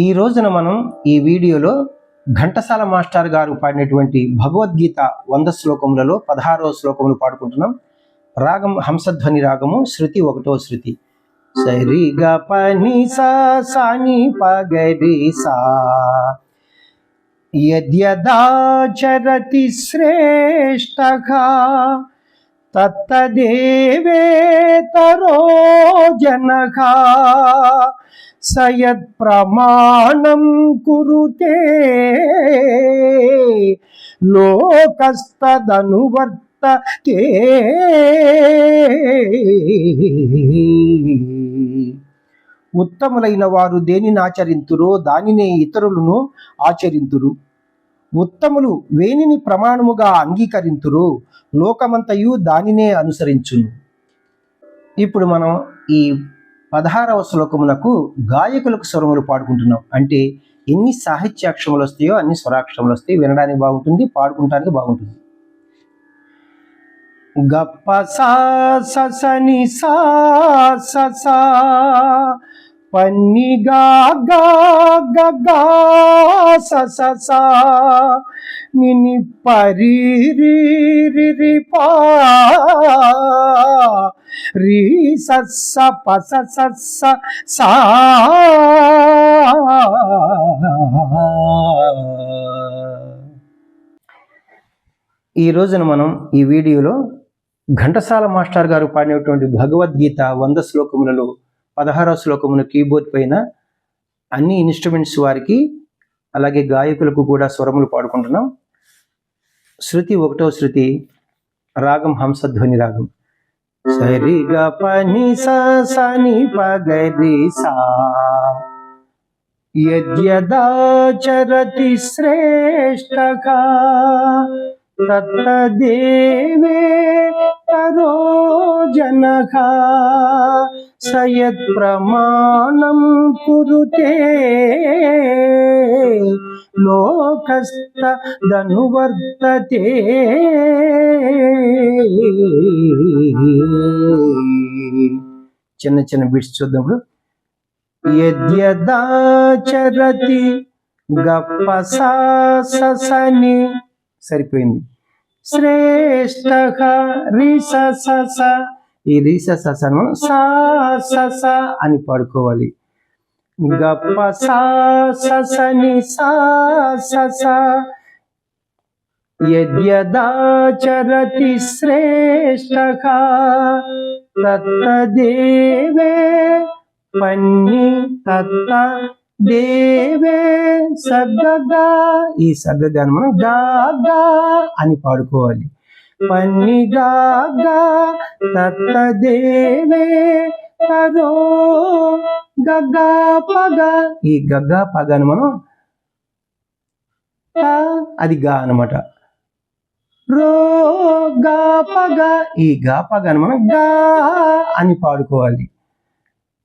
ఈ రోజున మనం ఈ వీడియోలో ఘంటసాల మాస్టర్ గారు పాడినటువంటి భగవద్గీత 100 శ్లోకములలో 16వ శ్లోకమును పాడుకుంటున్నాం. రాగం హంసధ్వని రాగము, శృతి 1వ శృతి. సరి గ పని సా సాని పగరి సా యద్యదాచరతి శ్రేష్ఠః తత్తదేవేతరో జనః సయత్ ప్రమాణం కురుతే లోకస్తదనువర్తతే. ఉత్తములైన వారు దేనిని ఆచరింతురో దానినే ఇతరులను ఆచరింతురు. ఉత్తములు వేనిని ప్రమాణముగా అంగీకరింతురో లోకమంతయు దానినే అనుసరించును. ఇప్పుడు మనం ఈ 16వ శ్లోకమునకు గాయకులకు స్వరములు పాడుకుంటున్నాం. అంటే ఎన్ని సాహిత్యాక్షరములు వస్తాయో అన్ని స్వరాక్షరములు వస్తాయి. వినడానికి బాగుంటుంది, పాడుకుంటానికి బాగుంటుంది. గప్ప సా సని సా సా పన్ని గా గా సా నిని పరి రి పా రీ సస్స పస సస్స సా. ఈ రోజున మనం ఈ వీడియోలో ఘంటసాల మాస్టర్ గారు పాడినటువంటి భగవద్గీత 100 శ్లోకములలో 16వ శ్లోకమును కీబోర్డ్ పైన అన్ని ఇన్స్ట్రుమెంట్స్ వారికి అలాగే గాయకులకు కూడా స్వరములు పాడుకుంటున్నాం. శృతి 1వ శృతి, రాగం హంసధ్వని రాగం. సరి గ పని సా సని పగరి సా యద్యదాచరతి శ్రేష్ఠః తత్తదేవేతరో జనః సయత్ ప్రమాణం కురుతే లోకస్తదనువర్తతే. చిన్న చిన్న బిట్స్ చూద్దాం ఇప్పుడు. యద్యదాచరతి గప్ప సా సని సరిపోయింది. శ్రేష్ఠః రిస స, ఈ రిస స మనం సా స అని పాడుకోవాలి. గప్ప సా సని సా స యద్యదాచరతి శ్రేష్ఠః తత్తదేవే పన్ని తత్త దేవే సగ్గగా, ఈ సగ్గగా మనం గా అని పాడుకోవాలి. పన్ని గా తత్త దేవే తరో గగ్గా పగ, ఈ గగ్గా పగని మనం అది గా అనమాట. రో గా పగ, ఈ గా పగని మనం గా అని పాడుకోవాలి.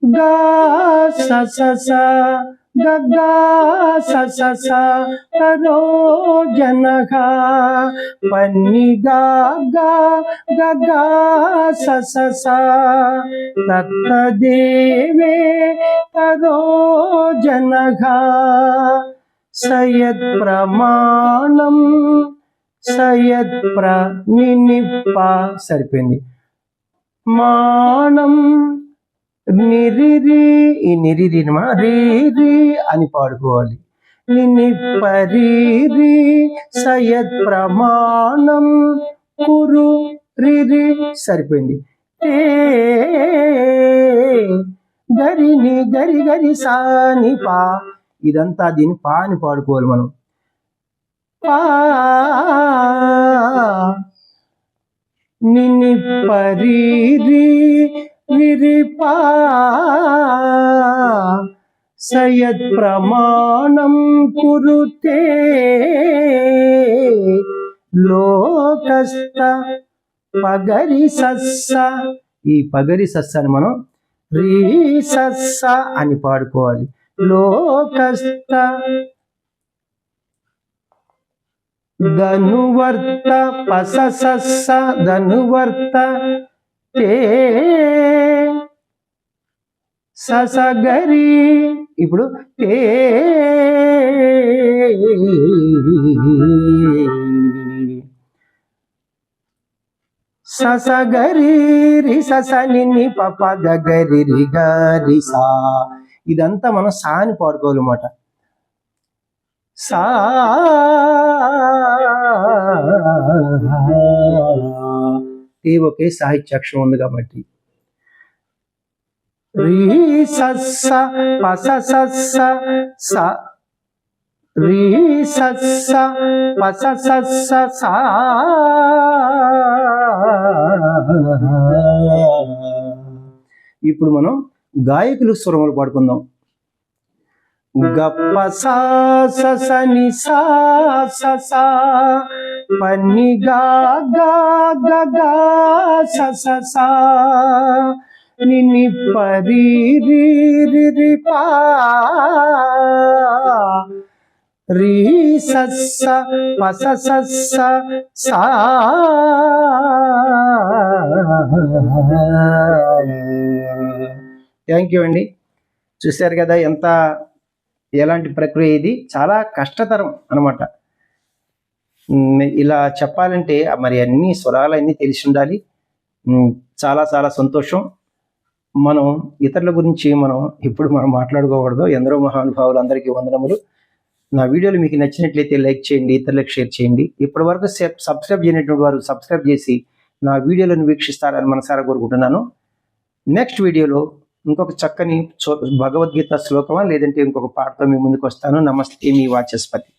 గా స గగ్గా స తరో జనః పన్ని గా గగ్గా స తత్తదేవే తరో జనః సయత్ ప్రమాణం సయత్ నినిప్ప సరిపోయింది. మాణం నిరిరి, ఈ నిరిరి రీ అని పాడుకోవాలి. నిని పరి సయత్ ప్రమాణం కురు రి సరిపోయింది. గరిని గరి గరి సాని పా, ఇదంతా దీన్ని పా అని పాడుకోవాలి మనం. పా నిని పరి విరిపా సయత్ ప్రమాణం కురుతే లోకస్త పగరి సస్స, ఈ పగరి సస్సని మనం రీ సస్స అని పాడుకోవాలి. లోకస్త ధనువర్త పస సస్స ధనువర్త తే ససగరి ఇప్పుడు ఏ సస గరి రి సస ని పప గరి రి గరి సా. ఇదంతా మనం సా అని పాడుకోవాలన్నమాట. సా ఒకే సాహిత్యాక్షరం ఉంది కాబట్టి. రీ సస్స పస సస్స సా రీ సస్స పస సస్స సా. ఇప్పుడు మనం గాయకులు స్వరములు పాడుకుందాం. గప్ప సా స ని సా స సా పని గా గా గ గా స స సా ని పరి రి రి రి పా రీ సస్స పస సస్స సా. థ్యాంక్ యూ అండి. చూశారు కదా ఎలాంటి ప్రక్రియ ఇది. చాలా కష్టతరం అన్నమాట. ఇలా చెప్పాలంటే మరి అన్ని స్వరాలన్నీ తెలిసి ఉండాలి. చాలా చాలా సంతోషం. మనం ఇతరుల గురించి ఇప్పుడు మాట్లాడుకోకూడదు. ఎందరో మహానుభావులు, అందరికీ వందనములు. నా వీడియోలు మీకు నచ్చినట్లయితే లైక్ చేయండి, ఇతరులకు షేర్ చేయండి. ఇప్పటి వరకు సబ్స్క్రైబ్ చేయనటువంటి వారు సబ్స్క్రైబ్ చేసి నా వీడియోలను వీక్షిస్తారని మనసారా కోరుకుంటున్నాను. నెక్స్ట్ వీడియోలో ఇంకొక చక్కని భగవద్గీత శ్లోకమా లేదంటే ఇంకొక పాటతో మీ ముందుకు వస్తాను. నమస్తే, మీ వాచస్పతి.